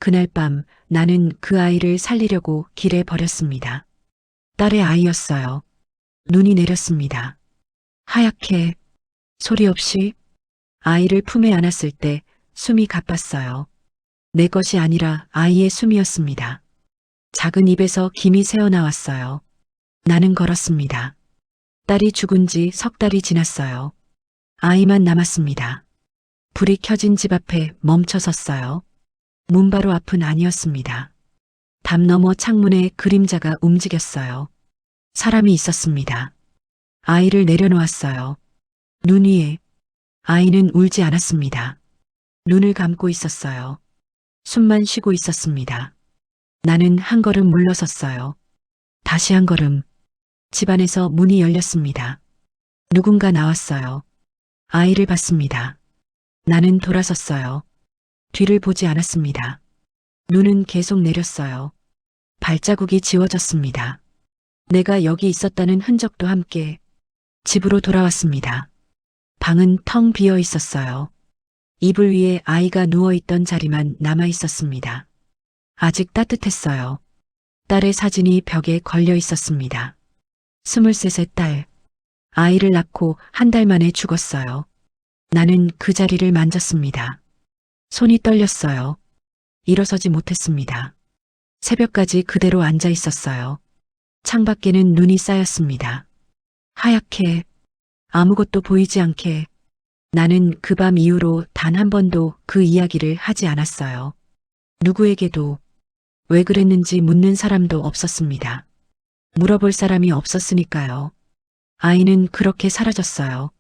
그날 밤 나는 그 아이를 살리려고 길에 버렸습니다. 딸의 아이였어요. 눈이 내렸습니다. 하얗게 소리 없이 아이를 품에 안았을 때 숨이 가빴어요. 내 것이 아니라 아이의 숨이었습니다. 작은 입에서 김이 새어나왔어요. 나는 걸었습니다. 딸이 죽은 지 석 달이 지났어요. 아이만 남았습니다. 불이 켜진 집 앞에 멈춰 섰어요. 문 바로 앞은 아니었습니다. 담 너머 창문에 그림자가 움직였어요. 사람이 있었습니다. 아이를 내려놓았어요. 눈 위에. 아이는 울지 않았습니다. 눈을 감고 있었어요. 숨만 쉬고 있었습니다. 나는 한 걸음 물러섰어요. 다시 한 걸음. 집안에서 문이 열렸습니다. 누군가 나왔어요. 아이를 봤습니다. 나는 돌아섰어요. 뒤를 보지 않았습니다. 눈은 계속 내렸어요. 발자국이 지워졌습니다. 내가 여기 있었다는 흔적도 함께 집으로 돌아왔습니다. 방은 텅 비어 있었어요. 이불 위에 아이가 누워있던 자리만 남아 있었습니다. 아직 따뜻했어요. 딸의 사진이 벽에 걸려 있었습니다. 23세 딸. 아이를 낳고 한 달 만에 죽었어요. 나는 그 자리를 만졌습니다. 손이 떨렸어요. 일어서지 못했습니다. 새벽까지 그대로 앉아 있었어요. 창밖에는 눈이 쌓였습니다. 하얗게 아무것도 보이지 않게. 나는 그 밤 이후로 단 한 번도 그 이야기를 하지 않았어요. 누구에게도 왜 그랬는지 묻는 사람도 없었습니다. 물어볼 사람이 없었으니까요. 아이는 그렇게 사라졌어요.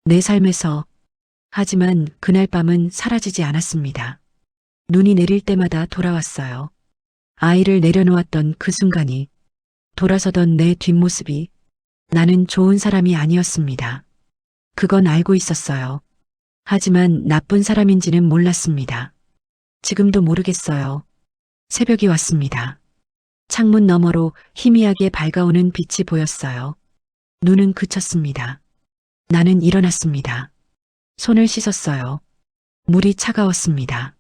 내 삶에서. 하지만 그날 밤은 사라지지 않았습니다. 눈이 내릴 때마다 돌아왔어요. 아이를 내려놓았던 그 순간이, 돌아서던 내 뒷모습이. 나는 좋은 사람이 아니었습니다. 그건 알고 있었어요. 하지만 나쁜 사람인지는 몰랐습니다. 지금도 모르겠어요. 새벽이 왔습니다. 창문 너머로 희미하게 밝아오는 빛이 보였어요. 눈은 그쳤습니다. 나는 일어났습니다. 손을 씻었어요. 물이 차가웠습니다.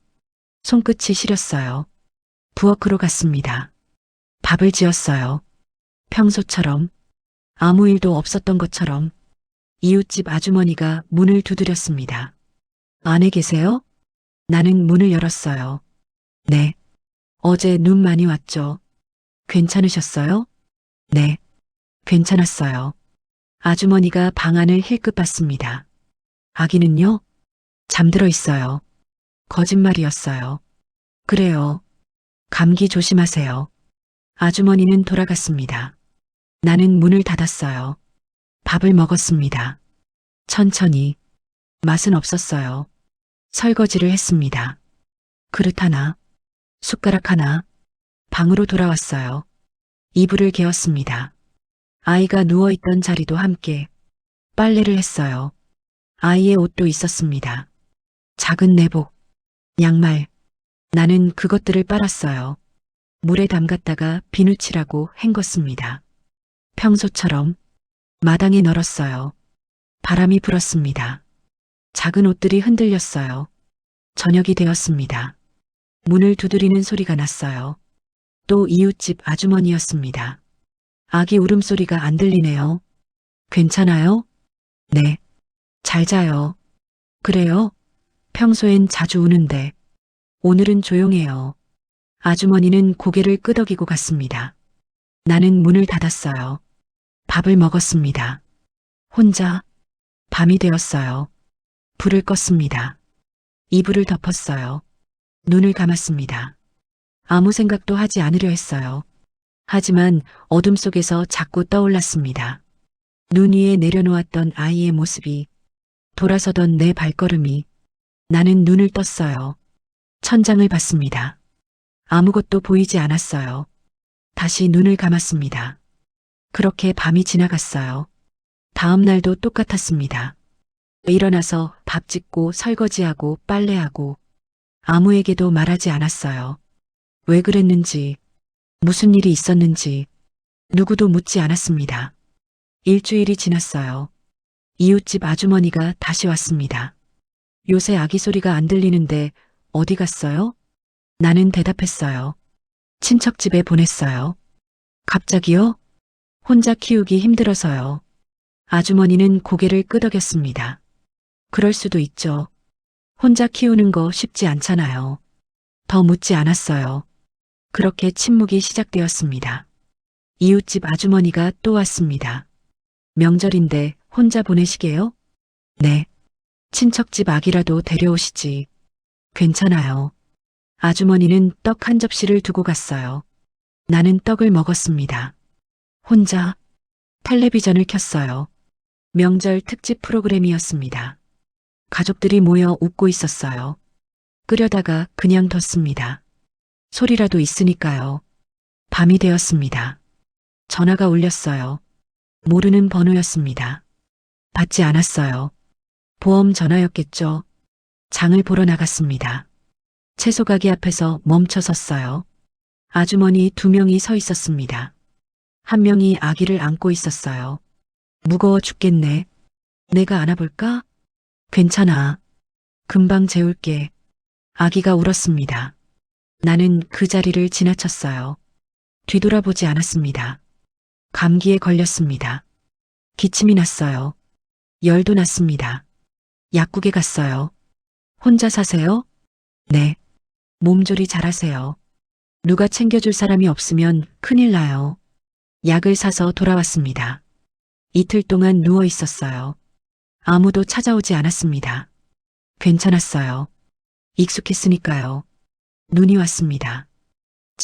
손끝이 시렸어요. 부엌으로 갔습니다. 밥을 지었어요. 평소처럼, 아무 일도 없었던 것처럼. 이웃집 아주머니가 문을 두드렸습니다. 안에 계세요? 나는 문을 열었어요. 네. 어제 눈 많이 왔죠? 괜찮으셨어요? 네. 괜찮았어요. 아주머니가 방 안을 힐끗 봤습니다. 아기는요? 잠들어 있어요. 거짓말이었어요. 그래요. 감기 조심하세요. 아주머니는 돌아갔습니다. 나는 문을 닫았어요. 밥을 먹었습니다. 천천히. 맛은 없었어요. 설거지를 했습니다. 그릇 하나, 숟가락 하나. 방으로 돌아왔어요. 이불을 개었습니다. 아이가 누워있던 자리도 함께. 빨래를 했어요. 아이의 옷도 있었습니다. 작은 내복, 양말. 나는 그것들을 빨았어요. 물에 담갔다가 비누칠하고 헹궜습니다. 평소처럼 마당에 널었어요. 바람이 불었습니다. 작은 옷들이 흔들렸어요. 저녁이 되었습니다. 문을 두드리는 소리가 났어요. 또 이웃집 아주머니였습니다. 아기 울음소리가 안 들리네요. 괜찮아요? 네. 잘 자요. 그래요? 평소엔 자주 우는데 오늘은 조용해요. 아주머니는 고개를 끄덕이고 갔습니다. 나는 문을 닫았어요. 밥을 먹었습니다. 혼자. 밤이 되었어요. 불을 껐습니다. 이불을 덮었어요. 눈을 감았습니다. 아무 생각도 하지 않으려 했어요. 하지만 어둠 속에서 자꾸 떠올랐습니다. 눈 위에 내려놓았던 아이의 모습이, 돌아서던 내 발걸음이. 나는 눈을 떴어요. 천장을 봤습니다. 아무것도 보이지 않았어요. 다시 눈을 감았습니다. 그렇게 밤이 지나갔어요. 다음 날도 똑같았습니다. 일어나서 밥 짓고 설거지하고 빨래하고. 아무에게도 말하지 않았어요. 왜 그랬는지, 무슨 일이 있었는지 누구도 묻지 않았습니다. 일주일이 지났어요. 이웃집 아주머니가 다시 왔습니다. 요새 아기 소리가 안 들리는데 어디 갔어요? 나는 대답했어요. 친척 집에 보냈어요. 갑자기요? 혼자 키우기 힘들어서요. 아주머니는 고개를 끄덕였습니다. 그럴 수도 있죠. 혼자 키우는 거 쉽지 않잖아요. 더 묻지 않았어요. 그렇게 침묵이 시작되었습니다. 이웃집 아주머니가 또 왔습니다. 명절인데 혼자 보내시게요? 네. 친척집 아기라도 데려오시지. 괜찮아요. 아주머니는 떡 한 접시를 두고 갔어요. 나는 떡을 먹었습니다. 혼자 텔레비전을 켰어요. 명절 특집 프로그램이었습니다. 가족들이 모여 웃고 있었어요. 끄려다가 그냥 뒀습니다. 소리라도 있으니까요. 밤이 되었습니다. 전화가 울렸어요. 모르는 번호였습니다. 받지 않았어요. 보험 전화였겠죠. 장을 보러 나갔습니다. 채소 가게 앞에서 멈춰 섰어요. 아주머니 2명이 서 있었습니다. 한 명이 아기를 안고 있었어요. 무거워 죽겠네. 내가 안아볼까? 괜찮아. 금방 재울게. 아기가 울었습니다. 나는 그 자리를 지나쳤어요. 뒤돌아보지 않았습니다. 감기에 걸렸습니다. 기침이 났어요. 열도 났습니다. 약국에 갔어요. 혼자 사세요? 네. 몸조리 잘하세요. 누가 챙겨줄 사람이 없으면 큰일 나요. 약을 사서 돌아왔습니다. 이틀 동안 누워 있었어요. 아무도 찾아오지 않았습니다. 괜찮았어요. 익숙했으니까요. 눈이 왔습니다.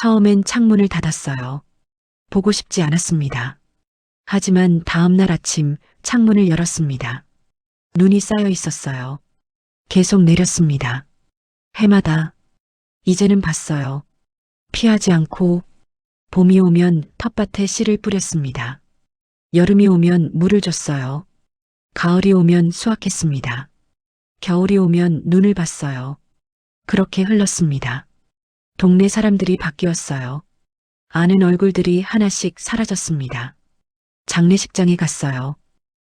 처음엔 창문을 닫았어요. 보고 싶지 않았습니다. 하지만 다음 날 아침 창문을 열었습니다. 눈이 쌓여 있었어요. 계속 내렸습니다. 해마다 이제는 봤어요. 피하지 않고 봄이 오면 텃밭에 씨를 뿌렸습니다. 여름이 오면 물을 줬어요. 가을이 오면 수확했습니다. 겨울이 오면 눈을 봤어요. 그렇게 흘렀습니다. 동네 사람들이 바뀌었어요. 아는 얼굴들이 하나씩 사라졌습니다. 장례식장에 갔어요.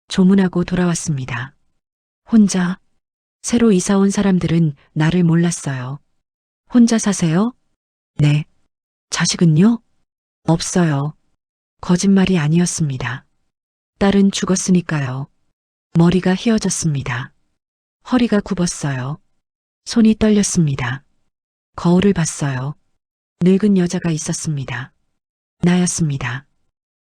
조문하고 돌아왔습니다. 혼자 새로 이사 온 사람들은 나를 몰랐어요. 혼자 사세요? 네. 자식은요? 없어요. 거짓말이 아니었습니다. 딸은 죽었으니까요. 머리가 휘어졌습니다. 허리가 굽었어요. 손이 떨렸습니다. 거울을 봤어요. 늙은 여자가 있었습니다. 나였습니다.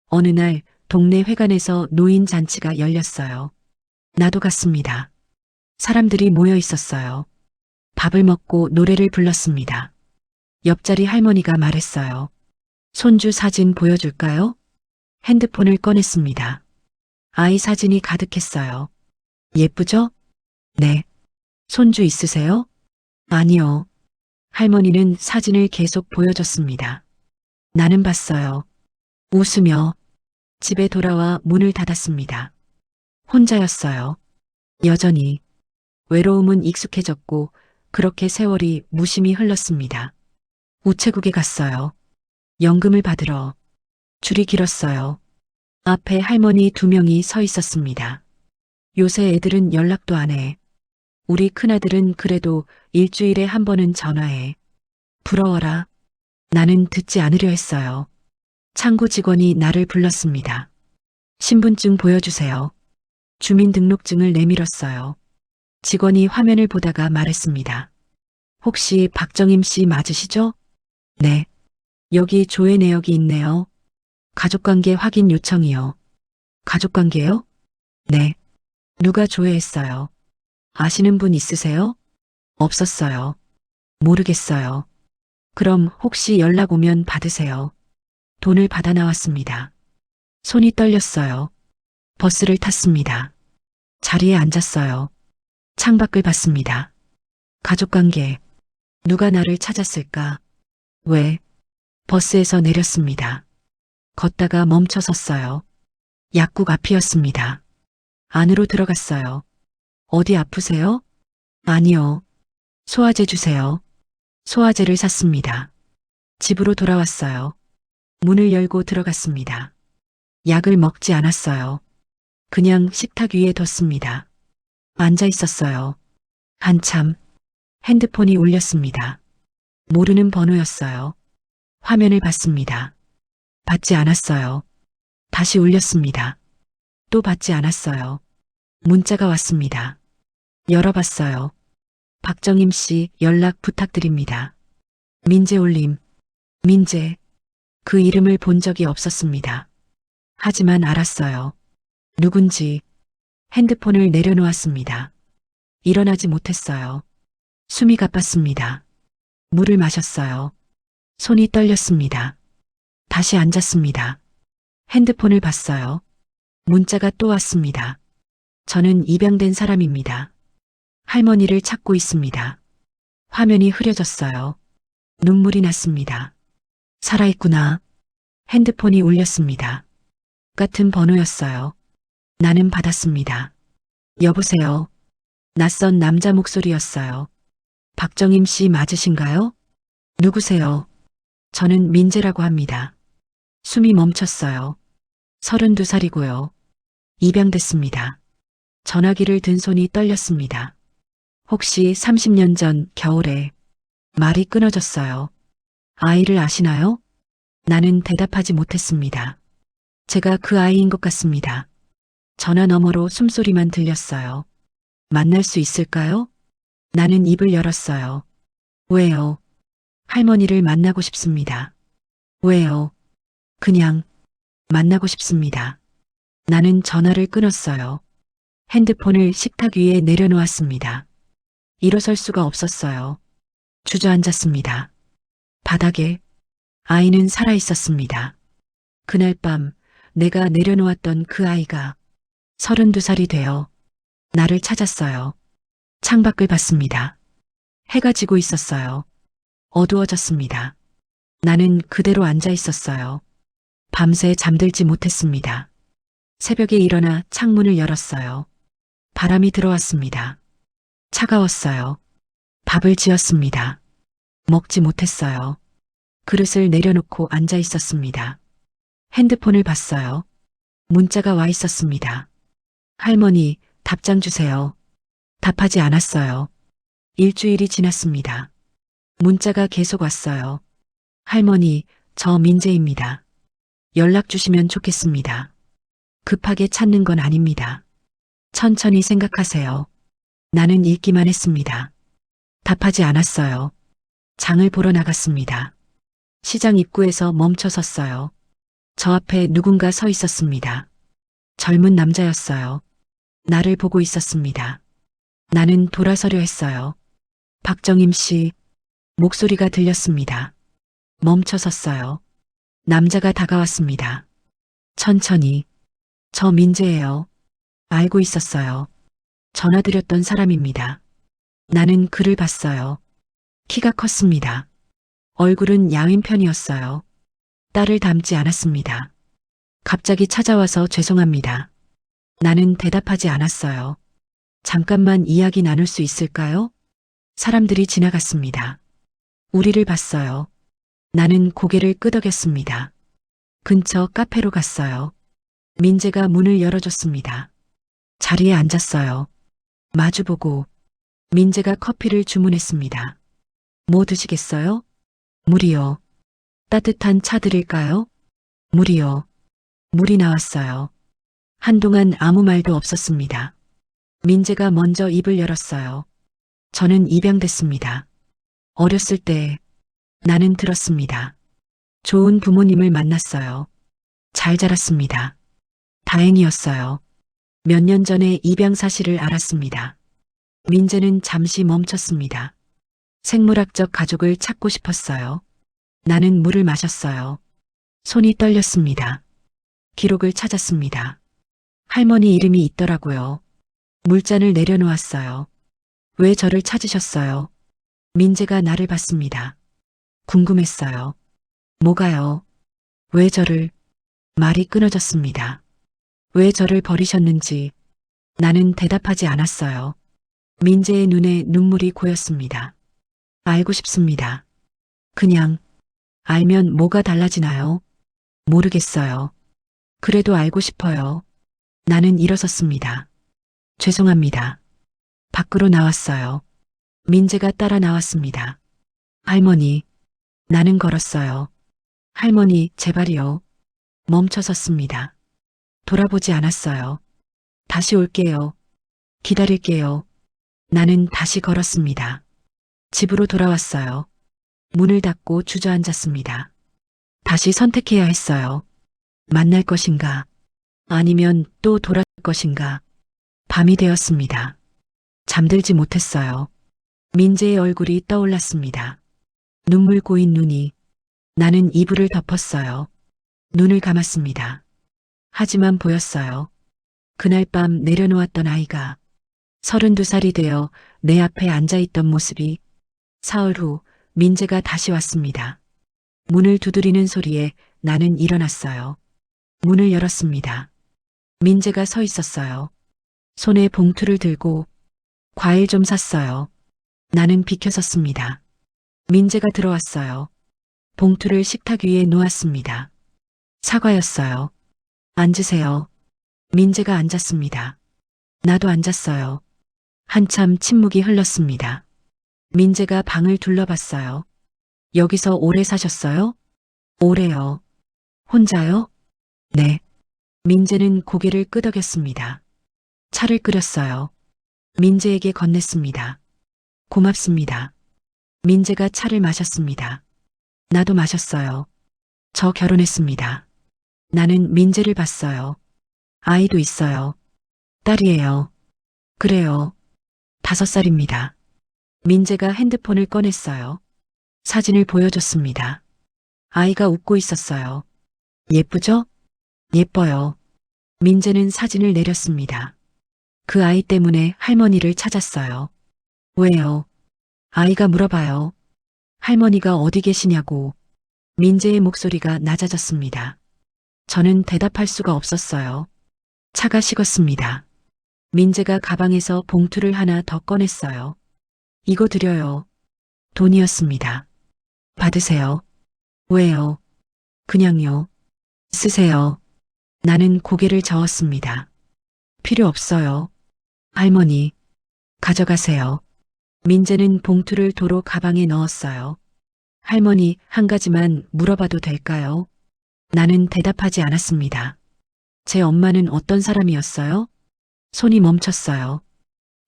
어느 날 동네 회관에서 노인 잔치가 열렸어요. 나도 갔습니다. 사람들이 모여 있었어요. 밥을 먹고 노래를 불렀습니다. 옆자리 할머니가 말했어요. 손주 사진 보여줄까요? 핸드폰을 꺼냈습니다. 아이 사진이 가득했어요. 예쁘죠? 네. 손주 있으세요? 아니요. 할머니는 사진을 계속 보여줬습니다. 나는 봤어요. 웃으며 집에 돌아와 문을 닫았습니다. 혼자였어요. 여전히 외로움은 익숙해졌고 그렇게 세월이 무심히 흘렀습니다. 우체국에 갔어요. 연금을 받으러. 줄이 길었어요. 앞에 할머니 2명이 서 있었습니다. 요새 애들은 연락도 안 해. 우리 큰아들은 그래도 일주일에 한 번은 전화해. 부러워라. 나는 듣지 않으려 했어요. 창구 직원이 나를 불렀습니다. 신분증 보여주세요. 주민등록증을 내밀었어요. 직원이 화면을 보다가 말했습니다. 혹시 박정임 씨 맞으시죠? 네. 여기 조회 내역이 있네요. 가족관계 확인 요청이요. 가족관계요? 네. 누가 조회했어요? 아시는 분 있으세요? 없었어요. 모르겠어요. 그럼 혹시 연락 오면 받으세요. 돈을 받아 나왔습니다. 손이 떨렸어요. 버스를 탔습니다. 자리에 앉았어요. 창밖을 봤습니다. 가족관계. 누가 나를 찾았을까? 왜? 버스에서 내렸습니다. 걷다가 멈춰 섰어요. 약국 앞이었습니다. 안으로 들어갔어요. 어디 아프세요? 아니요. 소화제 주세요. 소화제를 샀습니다. 집으로 돌아왔어요. 문을 열고 들어갔습니다. 약을 먹지 않았어요. 그냥 식탁 위에 뒀습니다. 앉아 있었어요. 한참 핸드폰이 울렸습니다. 모르는 번호였어요. 화면을 봤습니다. 받지 않았어요. 다시 울렸습니다. 또 받지 않았어요. 문자가 왔습니다. 열어봤어요. 박정임 씨 연락 부탁드립니다. 민재 올림. 민재. 그 이름을 본 적이 없었습니다. 하지만 알았어요. 누군지. 핸드폰을 내려놓았습니다. 일어나지 못했어요. 숨이 가빴습니다. 물을 마셨어요. 손이 떨렸습니다. 다시 앉았습니다. 핸드폰을 봤어요. 문자가 또 왔습니다. 저는 입양된 사람입니다. 할머니를 찾고 있습니다. 화면이 흐려졌어요. 눈물이 났습니다. 살아있구나. 핸드폰이 울렸습니다. 같은 번호였어요. 나는 받았습니다. 여보세요. 낯선 남자 목소리였어요. 박정임 씨 맞으신가요? 누구세요? 저는 민재라고 합니다. 숨이 멈췄어요. 32살이고요. 입양됐습니다. 전화기를 든 손이 떨렸습니다. 혹시 30년 전 겨울에 말이 끊어졌어요. 아이를 아시나요? 나는 대답하지 못했습니다. 제가 그 아이인 것 같습니다. 전화 너머로 숨소리만 들렸어요. 만날 수 있을까요? 나는 입을 열었어요. 왜요? 할머니를 만나고 싶습니다. 왜요? 그냥 만나고 싶습니다. 나는 전화를 끊었어요. 핸드폰을 식탁 위에 내려놓았습니다. 일어설 수가 없었어요. 주저앉았습니다. 바닥에 아이는 살아 있었습니다. 그날 밤 내가 내려놓았던 그 아이가 32살이 되어 나를 찾았어요. 창밖을 봤습니다. 해가 지고 있었어요. 어두워졌습니다. 나는 그대로 앉아 있었어요. 밤새 잠들지 못했습니다. 새벽에 일어나 창문을 열었어요. 바람이 들어왔습니다. 차가웠어요. 밥을 지었습니다. 먹지 못했어요. 그릇을 내려놓고 앉아 있었습니다. 핸드폰을 봤어요. 문자가 와 있었습니다. 할머니, 답장 주세요. 답하지 않았어요. 일주일이 지났습니다. 문자가 계속 왔어요. 할머니, 저 민재입니다. 연락 주시면 좋겠습니다. 급하게 찾는 건 아닙니다. 천천히 생각하세요. 나는 읽기만 했습니다. 답하지 않았어요. 장을 보러 나갔습니다. 시장 입구에서 멈춰 섰어요. 저 앞에 누군가 서 있었습니다. 젊은 남자였어요. 나를 보고 있었습니다. 나는 돌아서려 했어요. 박정임 씨, 목소리가 들렸습니다. 멈춰 섰어요. 남자가 다가왔습니다. 천천히, 저 민재예요. 알고 있었어요. 전화드렸던 사람입니다. 나는 그를 봤어요. 키가 컸습니다. 얼굴은 야윈 편이었어요. 딸을 닮지 않았습니다. 갑자기 찾아와서 죄송합니다. 나는 대답하지 않았어요. 잠깐만 이야기 나눌 수 있을까요? 사람들이 지나갔습니다. 우리를 봤어요. 나는 고개를 끄덕였습니다. 근처 카페로 갔어요. 민재가 문을 열어줬습니다. 자리에 앉았어요. 마주보고 민재가 커피를 주문했습니다. 뭐 드시겠어요? 물이요. 따뜻한 차 드릴까요? 물이요. 물이 나왔어요. 한동안 아무 말도 없었습니다. 민재가 먼저 입을 열었어요. 저는 입양됐습니다. 어렸을 때 나는 들었습니다. 좋은 부모님을 만났어요. 잘 자랐습니다. 다행이었어요. 몇 년 전에 입양 사실을 알았습니다. 민재는 잠시 멈췄습니다. 생물학적 가족을 찾고 싶었어요. 나는 물을 마셨어요. 손이 떨렸습니다. 기록을 찾았습니다. 할머니 이름이 있더라고요. 물잔을 내려놓았어요. 왜 저를 찾으셨어요? 민재가 나를 봤습니다. 궁금했어요. 뭐가요? 왜 저를? 말이 끊어졌습니다. 왜 저를 버리셨는지 나는 대답하지 않았어요. 민재의 눈에 눈물이 고였습니다. 알고 싶습니다. 그냥 알면 뭐가 달라지나요? 모르겠어요. 그래도 알고 싶어요. 나는 일어섰습니다. 죄송합니다. 밖으로 나왔어요. 민재가 따라 나왔습니다. 할머니, 나는 걸었어요. 할머니, 제발이요. 멈춰 섰습니다. 돌아보지 않았어요. 다시 올게요. 기다릴게요. 나는 다시 걸었습니다. 집으로 돌아왔어요. 문을 닫고 주저앉았습니다. 다시 선택해야 했어요. 만날 것인가? 아니면 또 돌아올 것인가? 밤이 되었습니다. 잠들지 못했어요. 민재의 얼굴이 떠올랐습니다. 눈물 고인 눈이. 나는 이불을 덮었어요. 눈을 감았습니다. 하지만 보였어요. 그날 밤 내려놓았던 아이가 32살이 되어 내 앞에 앉아있던 모습이. 사흘 후 민재가 다시 왔습니다. 문을 두드리는 소리에 나는 일어났어요. 문을 열었습니다. 민재가 서 있었어요. 손에 봉투를 들고. 과일 좀 샀어요. 나는 비켜섰습니다. 민재가 들어왔어요. 봉투를 식탁 위에 놓았습니다. 사과였어요. 앉으세요. 민재가 앉았습니다. 나도 앉았어요. 한참 침묵이 흘렀습니다. 민재가 방을 둘러봤어요. 여기서 오래 사셨어요? 오래요. 혼자요? 네. 민재는 고개를 끄덕였습니다. 차를 끓였어요. 민재에게 건넸습니다. 고맙습니다. 민재가 차를 마셨습니다. 나도 마셨어요. 저 결혼했습니다. 나는 민재를 봤어요. 아이도 있어요. 딸이에요. 그래요. 5살입니다. 민재가 핸드폰을 꺼냈어요. 사진을 보여줬습니다. 아이가 웃고 있었어요. 예쁘죠? 예뻐요. 민재는 사진을 내렸습니다. 그 아이 때문에 할머니를 찾았어요. 왜요? 아이가 물어봐요. 할머니가 어디 계시냐고. 민재의 목소리가 낮아졌습니다. 저는 대답할 수가 없었어요. 차가 식었습니다. 민재가 가방에서 봉투를 하나 더 꺼냈어요. 이거 드려요. 돈이었습니다. 받으세요. 왜요? 그냥요. 쓰세요. 나는 고개를 저었습니다. 필요 없어요. 할머니, 가져가세요. 민재는 봉투를 도로 가방에 넣었어요. 할머니, 한 가지만 물어봐도 될까요? 나는 대답하지 않았습니다. 제 엄마는 어떤 사람이었어요? 손이 멈췄어요.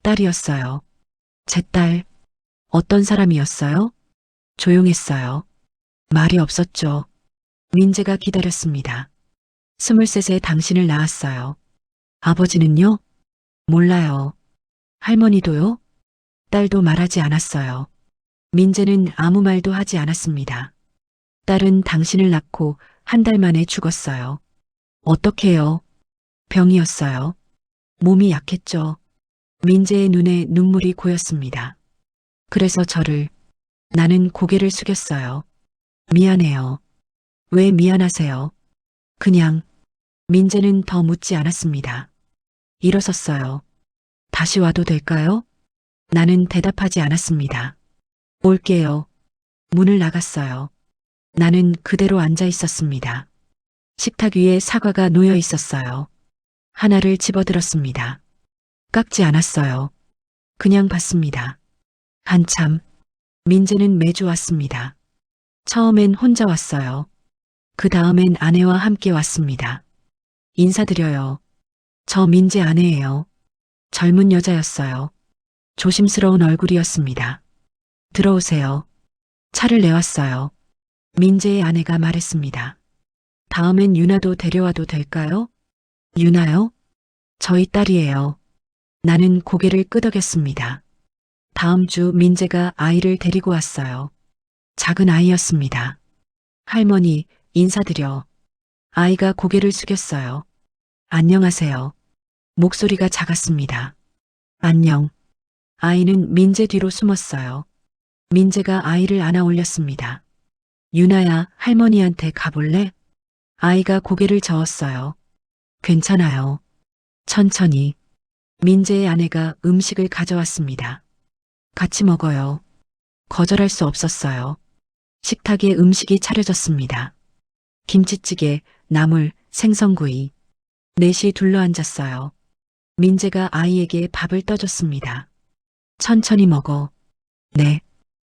딸이었어요. 제 딸, 어떤 사람이었어요? 조용했어요. 말이 없었죠. 민재가 기다렸습니다. 23세 당신을 낳았어요. 아버지는요? 몰라요. 할머니도요? 딸도 말하지 않았어요. 민재는 아무 말도 하지 않았습니다. 딸은 당신을 낳고 한 달 만에 죽었어요. 어떻게요? 병이었어요. 몸이 약했죠. 민재의 눈에 눈물이 고였습니다. 그래서 저를. 나는 고개를 숙였어요. 미안해요. 왜 미안하세요? 그냥. 민재는 더 묻지 않았습니다. 일어섰어요. 다시 와도 될까요? 나는 대답하지 않았습니다. 올게요. 문을 나갔어요. 나는 그대로 앉아 있었습니다. 식탁 위에 사과가 놓여 있었어요. 하나를 집어들었습니다. 깎지 않았어요. 그냥 봤습니다. 한참. 민재는 매주 왔습니다. 처음엔 혼자 왔어요. 그 다음엔 아내와 함께 왔습니다. 인사드려요. 저 민재 아내예요. 젊은 여자였어요. 조심스러운 얼굴이었습니다. 들어오세요. 차를 내왔어요. 민재의 아내가 말했습니다. 다음엔 유나도 데려와도 될까요? 유나요? 저희 딸이에요. 나는 고개를 끄덕였습니다. 다음 주 민재가 아이를 데리고 왔어요. 작은 아이였습니다. 할머니, 인사드려. 아이가 고개를 숙였어요. 안녕하세요. 목소리가 작았습니다. 안녕. 아이는 민재 뒤로 숨었어요. 민재가 아이를 안아 올렸습니다. 유나야, 할머니한테 가볼래? 아이가 고개를 저었어요. 괜찮아요. 천천히. 민재의 아내가 음식을 가져왔습니다. 같이 먹어요. 거절할 수 없었어요. 식탁에 음식이 차려졌습니다. 김치찌개, 나물, 생선구이. 넷이 둘러앉았어요. 민재가 아이에게 밥을 떠줬습니다. 천천히 먹어. 네.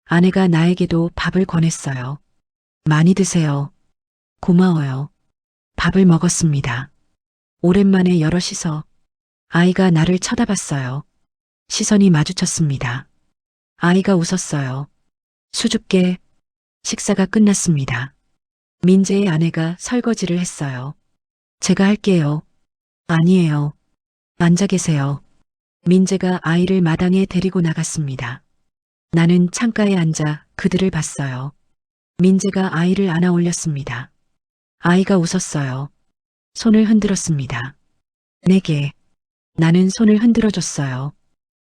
아내가 나에게도 밥을 권했어요. 많이 드세요. 고마워요. 밥을 먹었습니다. 오랜만에 여럿이서 아이가 나를 쳐다봤어요. 시선이 마주쳤습니다. 아이가 웃었어요. 수줍게 식사가 끝났습니다. 민재의 아내가 설거지를 했어요. 제가 할게요. 아니에요. 앉아 계세요. 민재가 아이를 마당에 데리고 나갔습니다. 나는 창가에 앉아 그들을 봤어요. 민재가 아이를 안아 올렸습니다. 아이가 웃었어요. 손을 흔들었습니다. 내게. 나는 손을 흔들어줬어요.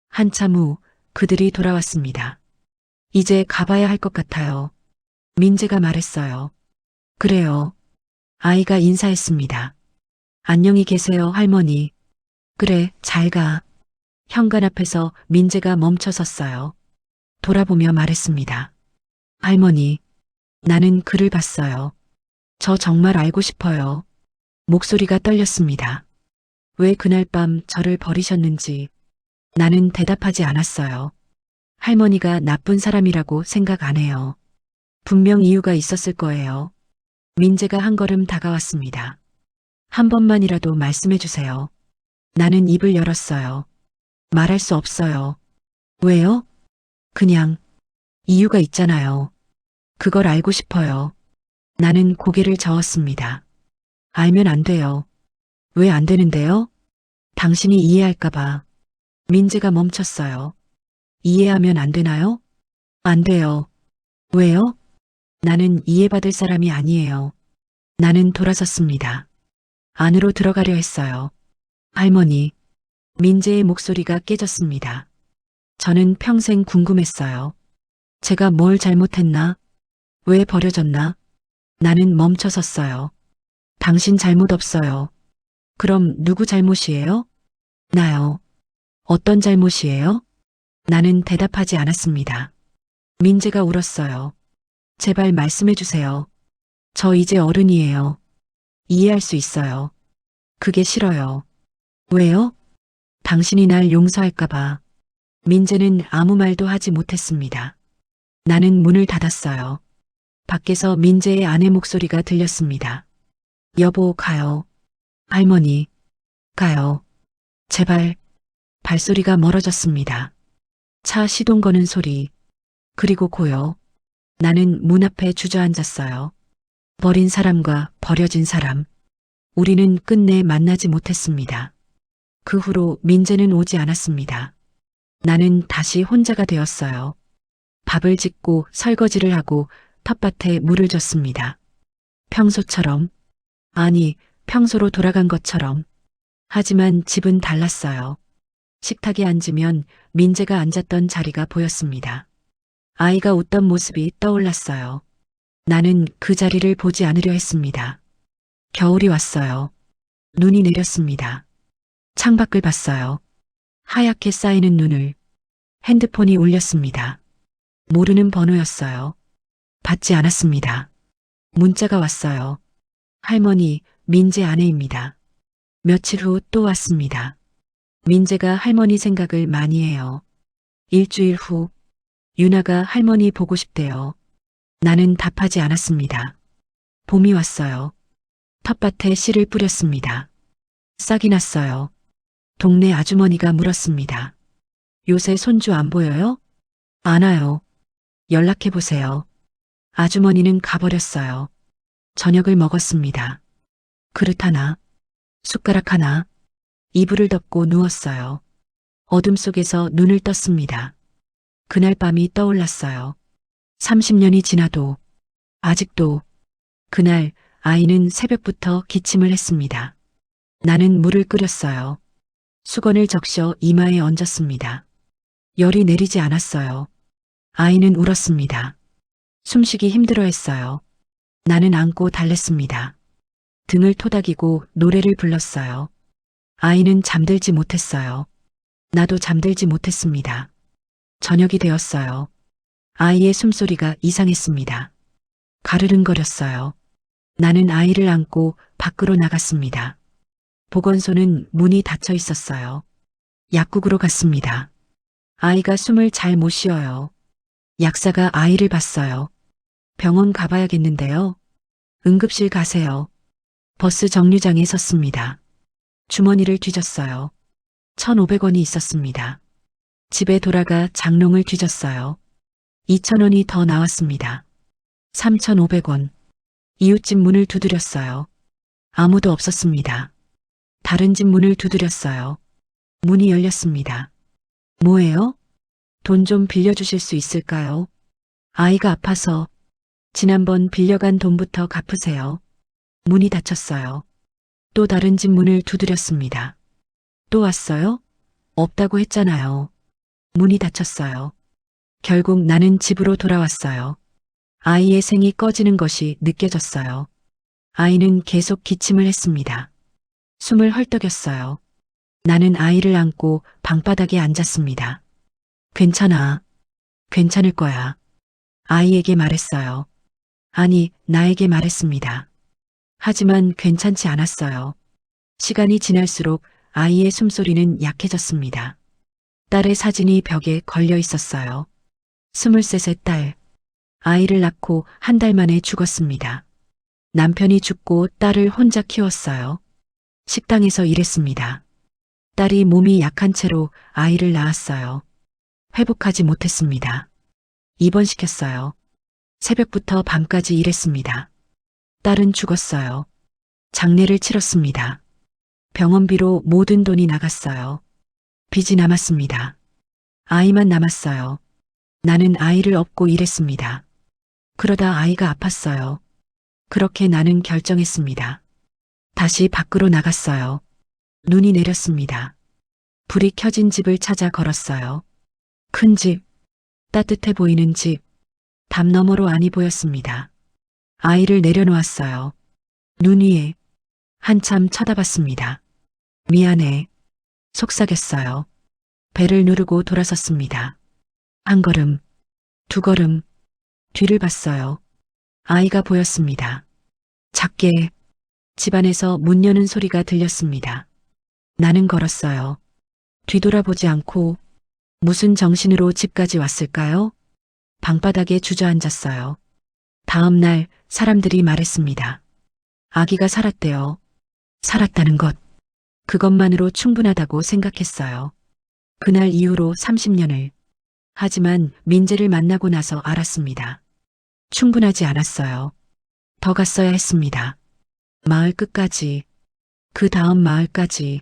한참 후 그들이 돌아왔습니다. 이제 가봐야 할 것 같아요. 민재가 말했어요. 그래요. 아이가 인사했습니다. 안녕히 계세요, 할머니. 그래, 잘 가. 현관 앞에서 민재가 멈춰 섰어요. 돌아보며 말했습니다. 할머니, 나는 그를 봤어요. 저 정말 알고 싶어요. 목소리가 떨렸습니다. 왜 그날 밤 저를 버리셨는지 나는 대답하지 않았어요. 할머니가 나쁜 사람이라고 생각 안 해요. 분명 이유가 있었을 거예요. 민재가 한 걸음 다가왔습니다. 한 번만이라도 말씀해 주세요. 나는 입을 열었어요. 말할 수 없어요. 왜요? 그냥 이유가 있잖아요. 그걸 알고 싶어요. 나는 고개를 저었습니다. 알면 안 돼요. 왜 안 되는데요? 당신이 이해할까봐. 민재가 멈췄어요. 이해하면 안 되나요? 안 돼요. 왜요? 나는 이해받을 사람이 아니에요. 나는 돌아섰습니다. 안으로 들어가려 했어요. 할머니, 민재의 목소리가 깨졌습니다. 저는 평생 궁금했어요. 제가 뭘 잘못했나? 왜 버려졌나? 나는 멈춰 섰어요. 당신 잘못 없어요. 그럼 누구 잘못이에요? 나요. 어떤 잘못이에요? 나는 대답하지 않았습니다. 민재가 울었어요. 제발 말씀해 주세요. 저 이제 어른이에요. 이해할 수 있어요. 그게 싫어요. 왜요? 당신이 날 용서할까봐. 민재는 아무 말도 하지 못했습니다. 나는 문을 닫았어요. 밖에서 민재의 아내 목소리가 들렸습니다. 여보, 가요. 할머니, 가요. 제발. 발소리가 멀어졌습니다. 차 시동 거는 소리. 그리고 고요. 나는 문 앞에 주저앉았어요. 버린 사람과 버려진 사람. 우리는 끝내 만나지 못했습니다. 그 후로 민재는 오지 않았습니다. 나는 다시 혼자가 되었어요. 밥을 짓고 설거지를 하고 텃밭에 물을 줬습니다. 평소처럼. 아니, 평소로 돌아간 것처럼. 하지만 집은 달랐어요. 식탁에 앉으면 민재가 앉았던 자리가 보였습니다. 아이가 웃던 모습이 떠올랐어요. 나는 그 자리를 보지 않으려 했습니다. 겨울이 왔어요. 눈이 내렸습니다. 창밖을 봤어요. 하얗게 쌓이는 눈을. 핸드폰이 울렸습니다. 모르는 번호였어요. 받지 않았습니다. 문자가 왔어요. 할머니, 민재 아내입니다. 며칠 후 또 왔습니다. 민재가 할머니 생각을 많이 해요. 일주일 후, 유나가 할머니 보고 싶대요. 나는 답하지 않았습니다. 봄이 왔어요. 텃밭에 씨를 뿌렸습니다. 싹이 났어요. 동네 아주머니가 물었습니다. 요새 손주 안 보여요? 안 와요. 연락해보세요. 아주머니는 가버렸어요. 저녁을 먹었습니다. 그릇 하나, 숟가락 하나, 이불을 덮고 누웠어요. 어둠 속에서 눈을 떴습니다. 그날 밤이 떠올랐어요. 30년이 지나도, 아직도, 그날 아이는 새벽부터 기침을 했습니다. 나는 물을 끓였어요. 수건을 적셔 이마에 얹었습니다. 열이 내리지 않았어요. 아이는 울었습니다. 숨쉬기 힘들어했어요. 나는 안고 달랬습니다. 등을 토닥이고 노래를 불렀어요. 아이는 잠들지 못했어요. 나도 잠들지 못했습니다. 저녁이 되었어요. 아이의 숨소리가 이상했습니다. 가르릉거렸어요. 나는 아이를 안고 밖으로 나갔습니다. 보건소는 문이 닫혀 있었어요. 약국으로 갔습니다. 아이가 숨을 잘 못 쉬어요. 약사가 아이를 봤어요. 병원 가봐야겠는데요. 응급실 가세요. 버스 정류장에 섰습니다. 주머니를 뒤졌어요. 1,500원이 있었습니다. 집에 돌아가 장롱을 뒤졌어요. 2,000원이 더 나왔습니다. 3,500원. 이웃집 문을 두드렸어요. 아무도 없었습니다. 다른 집 문을 두드렸어요. 문이 열렸습니다. 뭐예요? 돈 좀 빌려주실 수 있을까요? 아이가 아파서 지난번 빌려간 돈부터 갚으세요. 문이 닫혔어요. 또 다른 집 문을 두드렸습니다. 또 왔어요? 없다고 했잖아요. 문이 닫혔어요. 결국 나는 집으로 돌아왔어요. 아이의 생이 꺼지는 것이 느껴졌어요. 아이는 계속 기침을 했습니다. 숨을 헐떡였어요. 나는 아이를 안고 방바닥에 앉았습니다. 괜찮아. 괜찮을 거야. 아이에게 말했어요. 아니, 나에게 말했습니다. 하지만 괜찮지 않았어요. 시간이 지날수록 아이의 숨소리는 약해졌습니다. 딸의 사진이 벽에 걸려 있었어요. 23세 딸. 아이를 낳고 한 달 만에 죽었습니다. 남편이 죽고 딸을 혼자 키웠어요. 식당에서 일했습니다. 딸이 몸이 약한 채로 아이를 낳았어요. 회복하지 못했습니다. 입원시켰어요. 새벽부터 밤까지 일했습니다. 딸은 죽었어요. 장례를 치렀습니다. 병원비로 모든 돈이 나갔어요. 빚이 남았습니다. 아이만 남았어요. 나는 아이를 업고 일했습니다. 그러다 아이가 아팠어요. 그렇게 나는 결정했습니다. 다시 밖으로 나갔어요. 눈이 내렸습니다. 불이 켜진 집을 찾아 걸었어요. 큰 집, 따뜻해 보이는 집, 담 너머로 안이 보였습니다. 아이를 내려놓았어요. 눈 위에 한참 쳐다봤습니다. 미안해. 속삭였어요. 배를 누르고 돌아섰습니다. 한 걸음, 두 걸음, 뒤를 봤어요. 아이가 보였습니다. 작게 집안에서 문 여는 소리가 들렸습니다. 나는 걸었어요. 뒤돌아보지 않고 무슨 정신으로 집까지 왔을까요? 방바닥에 주저앉았어요. 다음 날 사람들이 말했습니다. 아기가 살았대요. 살았다는 것. 그것만으로 충분하다고 생각했어요. 그날 이후로 30년을. 하지만 민재를 만나고 나서 알았습니다. 충분하지 않았어요. 더 갔어야 했습니다. 마을 끝까지. 그 다음 마을까지.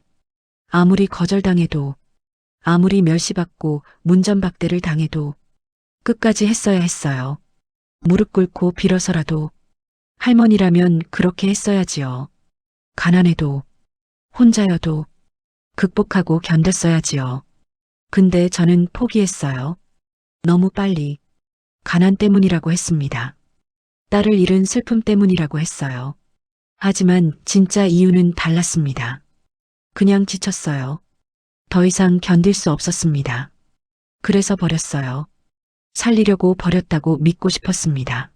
아무리 거절당해도, 아무리 멸시받고 문전박대를 당해도 끝까지 했어야 했어요. 무릎 꿇고 빌어서라도 할머니라면 그렇게 했어야지요. 가난해도, 혼자여도 극복하고 견뎠어야지요. 근데 저는 포기했어요. 너무 빨리. 가난 때문이라고 했습니다. 딸을 잃은 슬픔 때문이라고 했어요. 하지만 진짜 이유는 달랐습니다. 그냥 지쳤어요. 더 이상 견딜 수 없었습니다. 그래서 버렸어요. 살리려고 버렸다고 믿고 싶었습니다.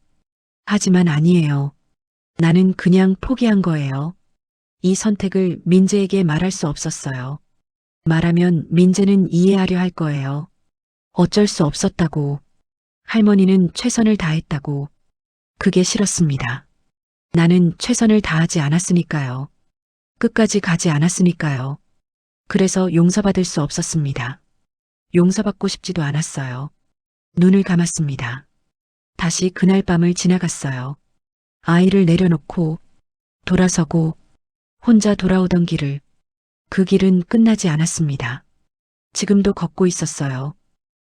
하지만 아니에요. 나는 그냥 포기한 거예요. 이 선택을 민재에게 말할 수 없었어요. 말하면 민재는 이해하려 할 거예요. 어쩔 수 없었다고. 할머니는 최선을 다했다고. 그게 싫었습니다. 나는 최선을 다하지 않았으니까요. 끝까지 가지 않았으니까요. 그래서 용서받을 수 없었습니다. 용서받고 싶지도 않았어요. 눈을 감았습니다. 다시 그날 밤을 지나갔어요. 아이를 내려놓고 돌아서고 혼자 돌아오던 길을. 그 길은 끝나지 않았습니다. 지금도 걷고 있었어요.